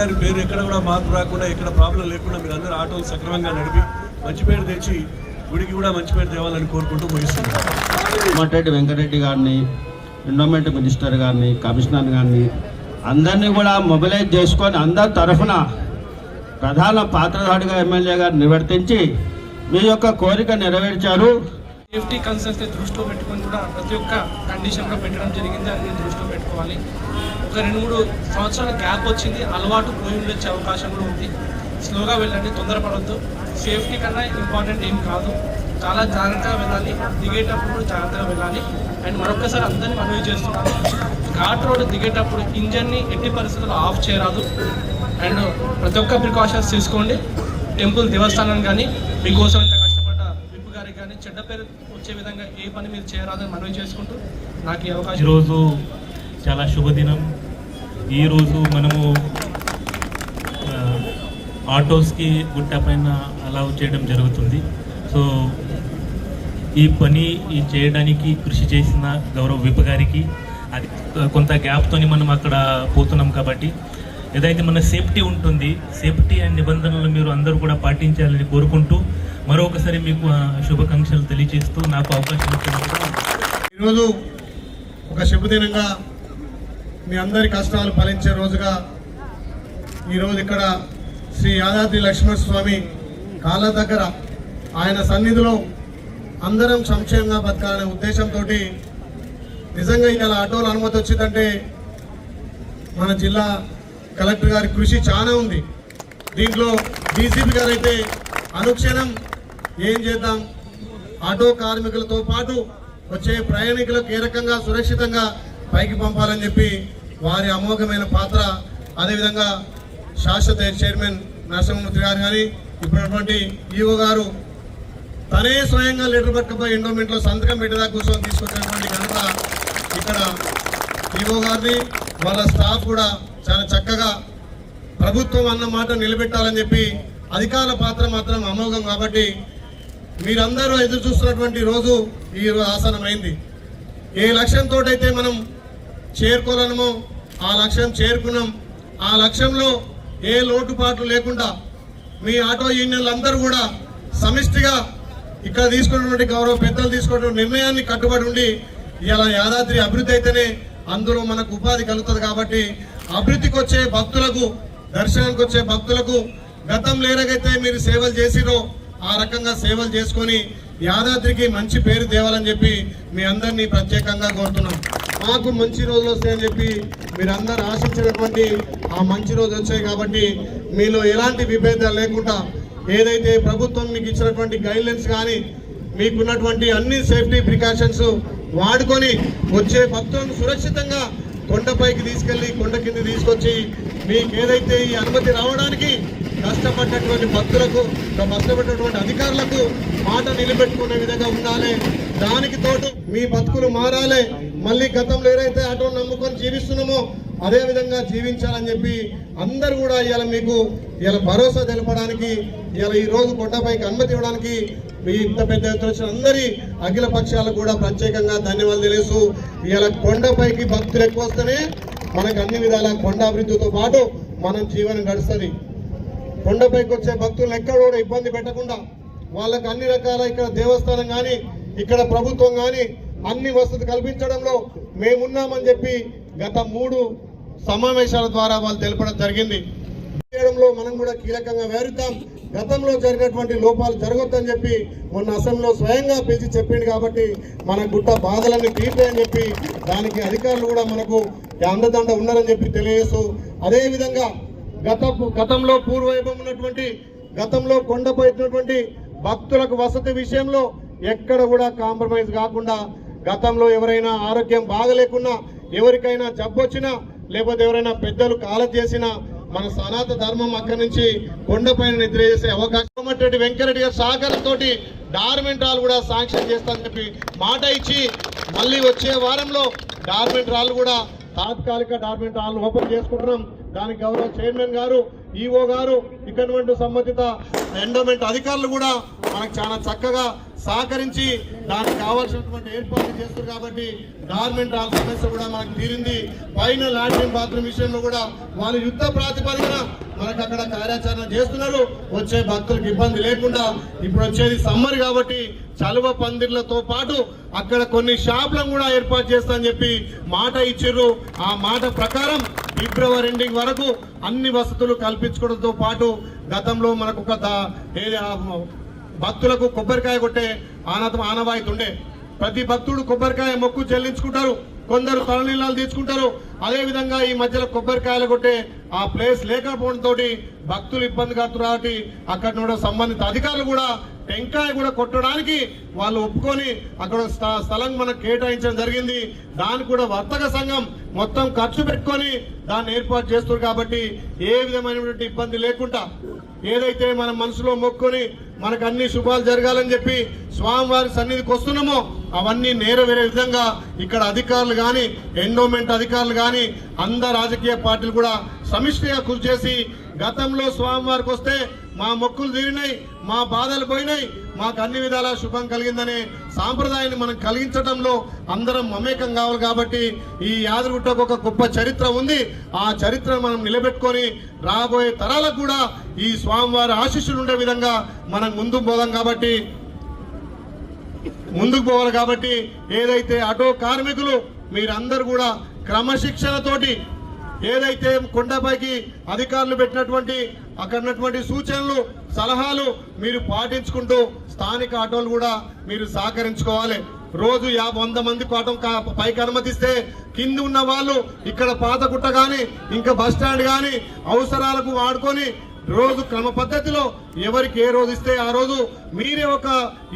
గారి పేరు ఎక్కడ కూడా మార్పు రాకుండా, ఎక్కడ ప్రాబ్లం లేకుండా మీరు అందరూ ఆటోలు సక్రమంగా నడిపి మంచి పేరు తెచ్చి గుడికి కూడా మంచి పేరు తేవాలని కోరుకుంటూ ముగిస్తున్నారు. కోమటిరెడ్డి వెంకటరెడ్డి గారిని, ఎండోమెంట్ మినిస్టర్ గారిని, కమిషనర్ గారిని అందరినీ కూడా మొబిలైజ్ చేసుకొని అందరి తరఫున ప్రధాన పాత్రధారిగా ఎమ్మెల్యే గారు నిర్వర్తించి మీ యొక్క కోరిక నెరవేర్చారు. సేఫ్టీ కన్సర్న్స్ దృష్టిలో పెట్టుకొని కూడా ప్రతి ఒక్క కండిషన్లో పెట్టడం జరిగింది. అది దృష్టిలో పెట్టుకోవాలి. ఒక 2-3 సంవత్సరాల గ్యాప్ వచ్చింది, అలవాటు పోయి ఉండొచ్చే అవకాశం కూడా ఉంది. స్లోగా వెళ్ళండి, తొందరపడవద్దు. సేఫ్టీ కన్నా ఇంపార్టెంట్ ఏం కాదు. చాలా జాగ్రత్తగా వెళ్ళాలి, దిగేటప్పుడు కూడా జాగ్రత్తగా వెళ్ళాలి. అండ్ మరొకసారి అందరినీ మనవి చేస్తున్నాను, ఘాట్ రోడ్ దిగేటప్పుడు ఇంజన్ని ఎట్టి పరిస్థితుల్లో ఆఫ్ చేయరాదు. అండ్ ప్రతి ఒక్క ప్రికాషన్స్ తీసుకోండి. టెంపుల్ దేవస్థానం కానీ మీకోసం ఇంత కష్టపడ్డ విప్పు గారికి కానీ చెడ్డ పేరు వచ్చే విధంగా ఏ పని మీరు చేయరాదని మనవి చేసుకుంటూ నాకు ఈ అవకాశం. ఈరోజు చాలా శుభదినం. ఈరోజు మనము ఆటోస్కి గుట్ట పైన అలౌ చేయడం జరుగుతుంది. సో ఈ పని చేయడానికి కృషి చేసిన గౌరవ విప్ గారికి, అది కొంత గ్యాప్తో మనం అక్కడ పోతున్నాం కాబట్టి ఏదైతే మన సేఫ్టీ ఉంటుంది, సేఫ్టీ అండ్ నిబంధనలు మీరు అందరూ కూడా పాటించాలని కోరుకుంటూ మరొకసారి మీకు శుభాకాంక్షలు తెలియజేస్తూ నాకు అవకాశం ఇచ్చినందుకు. ఈరోజు ఒక శుభదినంగా మీ అందరి కష్టాలు ఫలించే రోజుగా ఈరోజు ఇక్కడ శ్రీ యాదాద్రి లక్ష్మణస్వామి కాళ్ళ దగ్గర ఆయన సన్నిధిలో అందరం సంక్షేమంగా బతకాలనే ఉద్దేశంతో నిజంగా ఇలా ఆటోల అనుమతి వచ్చిందంటే మన జిల్లా కలెక్టర్ గారి కృషి చాలా ఉంది. దీంట్లో డీసీపీ గారు అయితే అనుక్షణం ఏం చేద్దాం, ఆటో కార్మికులతో పాటు వచ్చే ప్రయాణికులకు ఏ రకంగా సురక్షితంగా పైకి పంపాలని చెప్పి వారి అమోఘమైన పాత్ర, అదేవిధంగా శాశ్వత చైర్మన్ నరసింహమూర్తి గారు కానీ ఇప్పుడున్నటువంటి ఈఓ గారు తనే స్వయంగా లెటర్ పట్టుకుపోయి ఎండోమెంట్లో సంతకం పెట్టేదా కూర్చొని తీసుకొచ్చినటువంటి ఘనత ఇక్కడ ఈఓ గారిని, వాళ్ళ స్టాఫ్ కూడా చాలా చక్కగా ప్రభుత్వం అన్న మాట నిలబెట్టాలని చెప్పి అధికారుల పాత్ర మాత్రం అమోఘం. కాబట్టి మీరందరూ ఎదురు చూస్తున్నటువంటి రోజు ఈ ఆసనమైంది. ఏ లక్ష్యంతో అయితే మనం చేరుకోవాలనమో ఆ లక్ష్యం చేరుకున్నాం. ఆ లక్ష్యంలో ఏ లోటుపాట్లు లేకుండా మీ ఆటో యూనియన్లు అందరూ కూడా సమిష్టిగా ఇక్కడ తీసుకున్నటువంటి గౌరవ పెద్దలు తీసుకున్న నిర్ణయాన్ని కట్టుబడి ఉండి ఇలా యాదాద్రి అభివృద్ధి అయితేనే అందులో మనకు ఉపాధి కలుగుతుంది. కాబట్టి అభివృద్ధికి వచ్చే భక్తులకు, దర్శనానికి వచ్చే భక్తులకు గతంలో ఎలాగైతే మీరు సేవలు చేసిరో ఆ రకంగా సేవలు చేసుకొని యాదాద్రికి మంచి పేరు తేవాలని చెప్పి మీ అందరినీ ప్రత్యేకంగా కోరుతున్నాం. మాకు మంచి రోజులు వస్తాయని చెప్పి మీరందరూ ఆశించినటువంటి ఆ మంచి రోజు వచ్చాయి. కాబట్టి మీలో ఎలాంటి విభేదాలు లేకుండా ఏదైతే ప్రభుత్వం మీకు ఇచ్చినటువంటి గైడ్లైన్స్ కానీ మీకున్నటువంటి అన్ని సేఫ్టీ ప్రికాషన్స్ వాడుకొని వచ్చే భక్తులను సురక్షితంగా కొండపైకి తీసుకెళ్లి కొండ కింద తీసుకొచ్చి మీకు ఏదైతే ఈ అనుమతి రావడానికి కష్టపడ్డటువంటి భక్తులకు, కష్టపడ్డటువంటి అధికారులకు మాట నిలబెట్టుకునే విధంగా ఉండాలి. దానికి తోడు మీ బతుకులు మారాలి. మళ్ళీ గతంలో ఏదైతే ఆటో నమ్ముకొని జీవిస్తున్నామో అదే విధంగా జీవించాలని చెప్పి అందరూ కూడా ఇవాళ మీకు ఇవాళ భరోసా తెలపడానికి, ఇవాళ ఈ రోజు కొండపైకి అనుమతి ఇవ్వడానికి మీ ఇంత పెద్ద ఎత్తున వచ్చిన అందరి అఖిల పక్షాలకు కూడా ప్రత్యేకంగా ధన్యవాదాలు తెలుసు. ఇవాళ కొండపైకి భక్తులు ఎక్కువ వస్తేనే మనకు అన్ని విధాల కొండ అభివృద్ధితో పాటు మనం జీవనం గడుస్తుంది. కొండపైకి వచ్చే భక్తులను ఎక్కడ కూడా ఇబ్బంది పెట్టకుండా వాళ్ళకి అన్ని రకాల ఇక్కడ దేవస్థానం కానీ ఇక్కడ ప్రభుత్వం కానీ అన్ని వసతులు కల్పించడంలో మేమున్నామని చెప్పి గత 3 సమావేశాల ద్వారా వాళ్ళు తెలపడం జరిగింది. చేయడంలో మనం కూడా కీలకంగా వ్యవహరిద్దాం. గతంలో జరిగినటువంటి లోపాలు జరగొద్దని చెప్పి మొన్న అసెంబ్లీలో స్వయంగా పిలిచి చెప్పింది. కాబట్టి మన గుట్ట బాధలన్నీ తీర్చాయని చెప్పి దానికి అధికారులు కూడా మనకు అండదండ ఉన్నారని చెప్పి తెలియజేస్తూ, అదేవిధంగా గతంలో పూర్వవైభవం ఉన్నటువంటి గతంలో కొండపైనటువంటి భక్తులకు వసతి విషయంలో ఎక్కడ కూడా కాంప్రమైజ్ కాకుండా, గతంలో ఎవరైనా ఆరోగ్యం బాగలేకున్నా, ఎవరికైనా జబ్బు వచ్చినా, లేకపోతే ఎవరైనా పెద్దలు కాలం చేసినా మన సనాతన ధర్మం అక్కడి నుంచి కొండపైన నిద్ర చేసే అవకాశం. కోమటిరెడ్డి వెంకటరెడ్డి గారి సహకారంతో డార్మెంట్ హాల్ కూడా శాంక్షన్ చేస్తానని చెప్పి మాట ఇచ్చి మళ్ళీ వచ్చే వారంలో డార్మెంట్ హాల్ కూడా తాత్కాలిక డార్మెంట్ హాల్ ఓపెన్ చేసుకుంటున్నాం. దానికి గౌరవ చైర్మన్ గారు, ఈఓ గారు, ఇక్కడ సంబంధిత ఎండోమెంట్ అధికారులు కూడా మనకు చాలా చక్కగా సహకరించి దానికి కావాల్సినటువంటి ఏర్పాట్లు చేస్తారు కాబట్టి గవర్నమెంట్ ఆ సమస్య కూడా మనకు తీరింది. పైన లాట్రిన్ బాత్రూమ్ విషయంలో కూడా వాళ్ళు యుద్ధ ప్రాతిపదికన మనకు అక్కడ కార్యాచరణ చేస్తున్నారు. వచ్చే భక్తులకు ఇబ్బంది లేకుండా. ఇప్పుడు వచ్చేది సమ్మర్ కాబట్టి చలువ పందిర్లతో పాటు అక్కడ కొన్ని షాపులను కూడా ఏర్పాటు చేస్తామని చెప్పి మాట ఇచ్చిర్రు. ఆ మాట ప్రకారం ఫిబ్రవరి ఎండింగ్ వరకు అన్ని వసతులు కల్పించుకోవడంతో పాటు గతంలో మనకు ఒక భక్తులకు కొబ్బరికాయ కొట్టే ఆనవాయితీ ఉండే. ప్రతి భక్తుడు కొబ్బరికాయ మొక్కు చెల్లించుకుంటారు, కొందరు తలనీళ్ళాలు తీసుకుంటారు. అదే విధంగా ఈ మధ్యలో కొబ్బరికాయలు కొట్టే ఆ ప్లేస్ లేకపోవడంతో భక్తులు ఇబ్బంది కాదు కాబట్టి అక్కడ ఉన్న సంబంధిత అధికారులు కూడా టెంకాయ కూడా కొట్టడానికి వాళ్ళు ఒప్పుకొని అక్కడ స్థలం మనకు కేటాయించడం జరిగింది. దానికి కూడా వర్తక సంఘం మొత్తం ఖర్చు పెట్టుకొని దాన్ని ఏర్పాటు చేస్తారు కాబట్టి ఏ విధమైనటువంటి ఇబ్బంది లేకుండా ఏదైతే మనం మనసులో మొక్కుని మనకు అన్ని శుభాలు జరగాలని చెప్పి స్వామివారి సన్నిధికి వస్తున్నామో అవన్నీ నెరవేరే విధంగా ఇక్కడ అధికారులు కానీ ఎండోమెంట్ అధికారులు కానీ అందరు రాజకీయ పార్టీలు కూడా సమిష్టిగా కృషి చేసి గతంలో స్వామివారికి వస్తే మా మొక్కులు తీరినాయి, మా బాధలు పోయినాయి, మాకు అన్ని విధాల శుభం కలిగిందనే సాంప్రదాయాన్ని మనం కలిగించడంలో అందరం మమేకం కావాలి. కాబట్టి ఈ యాదగిరిగుట్టకు ఒక గొప్ప చరిత్ర ఉంది. ఆ చరిత్రను మనం నిలబెట్టుకొని రాబోయే తరాలకు కూడా ఈ స్వామివారి ఆశీస్సులు ఉండే విధంగా మనం ముందుకు పోవాలి. కాబట్టి ఏదైతే ఆటో కార్మికులు మీరందరూ కూడా క్రమశిక్షణతోటి ఏదైతే కొండపైకి అధికారులు పెట్టినటువంటి అక్కడ ఉన్నటువంటి సూచనలు సలహాలు మీరు పాటించుకుంటూ స్థానిక ఆటోలు కూడా మీరు సహకరించుకోవాలి. రోజు 100 మందికి ఆటో పైకి అనుమతిస్తే కింద ఉన్న వాళ్ళు ఇక్కడ పాతగుట్ట కానీ ఇంకా బస్ స్టాండ్ కానీ అవసరాలకు వాడుకొని రోజు క్రమ పద్ధతిలో ఎవరికి ఏ రోజు ఇస్తే ఆ రోజు మీరే ఒక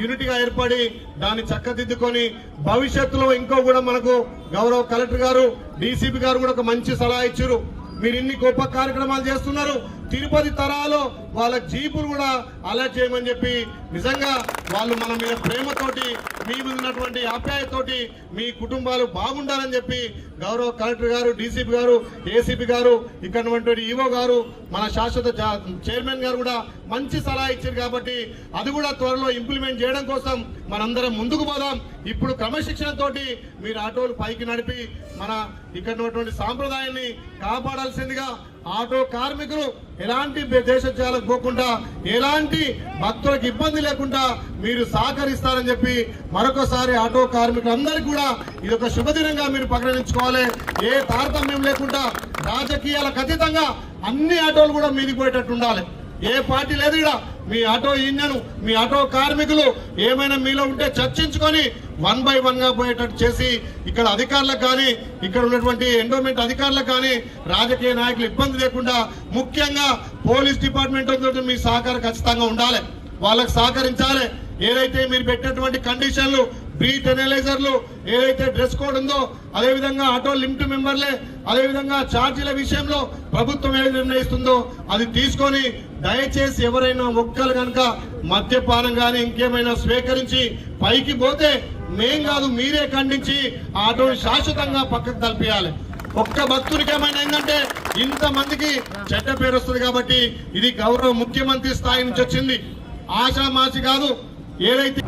యూనిట్గా ఏర్పడి దాన్ని చక్కదిద్దుకొని భవిష్యత్తులో ఇంకో కూడా మనకు గౌరవ కలెక్టర్ గారు డీసీపీ గారు కూడా ఒక మంచి సలహా ఇచ్చారు. మీరు ఇన్ని గొప్ప కార్యక్రమాలు చేస్తున్నారు, తిరుపతి తరాలో వాళ్ళ జీపులు కూడా అలర్ట్ చేయమని చెప్పి నిజంగా వాళ్ళు మన మీద ప్రేమతోటి మీ మీద ఉన్నటువంటి ఆప్యాయతోటి మీ కుటుంబాలు బాగుండాలని చెప్పి గౌరవ కలెక్టర్ గారు డీసీపీ గారు ఏసీపీ గారు ఇక్కడ ఉన్నటువంటి ఈవో గారు మన శాశ్వత చైర్మన్ గారు కూడా మంచి సలహా ఇచ్చారు. కాబట్టి అది కూడా త్వరలో ఇంప్లిమెంట్ చేయడం కోసం మనందరం ముందుకు పోదాం. ఇప్పుడు క్రమశిక్షణతోటి మీరు ఆటోలు పైకి నడిపి మన ఇక్కడ ఉన్నటువంటి సాంప్రదాయాన్ని కాపాడాల్సిందిగా ఆటో కార్మికులు ఎలాంటి దేశజాలకు పోకుండా ఎలాంటి భక్తులకు ఇబ్బంది లేకుండా మీరు సహకరిస్తారని చెప్పి మరొకసారి ఆటో కార్మికులందరికీ కూడా ఇది ఒక శుభదినంగా మీరు పరిగణించుకోవాలి. ఏ తారతమ్యం లేకుండా రాజకీయాలకు అతీతంగా అన్ని ఆటోలు కూడా మీదికి పోయేటట్టు ఉండాలి. ఏ పార్టీ లేదు ఇక్కడ. మీ ఆటో యూనియన్ మీ ఆటో కార్మికులు ఏమైనా మీలో ఉంటే చర్చించుకొని 1 by 1 గా పోయేటట్టు చేసి ఇక్కడ అధికారులకు కానీ ఇక్కడ ఉన్నటువంటి ఎండోమెంట్ అధికారులకు కానీ రాజకీయ నాయకులు ఇబ్బంది లేకుండా ముఖ్యంగా పోలీస్ డిపార్ట్మెంట్ మీ సహకారం ఖచ్చితంగా ఉండాలి. వాళ్ళకి సహకరించాలి. ఏదైతే మీరు పెట్టినటువంటి కండిషన్లు బ్రీత్ ఎనలైజర్లు ఏదైతే డ్రెస్ కోడ్ ఉందో అదేవిధంగా ఆటో లిమిట్ మెంబర్లే అదేవిధంగా ఛార్జీల విషయంలో ప్రభుత్వం ఏది నిర్ణయిస్తుందో అది తీసుకొని దయచేసి ఎవరైనా ఒక్కరు కనుక మద్యపానం కానీ ఇంకేమైనా స్వీకరించి పైకి పోతే మేం కాదు మీరే ఖండించి ఆటోని శాశ్వతంగా పక్కకు తలపియాలి. ఒక్క భక్తుడికి ఏమైనా ఏంటంటే ఇంతమందికి చెడ్డ పేరు వస్తుంది. కాబట్టి ఇది గౌరవ ముఖ్యమంత్రి స్థాయి నుంచి వచ్చింది, ఆషామాషి కాదు. ఏదైతే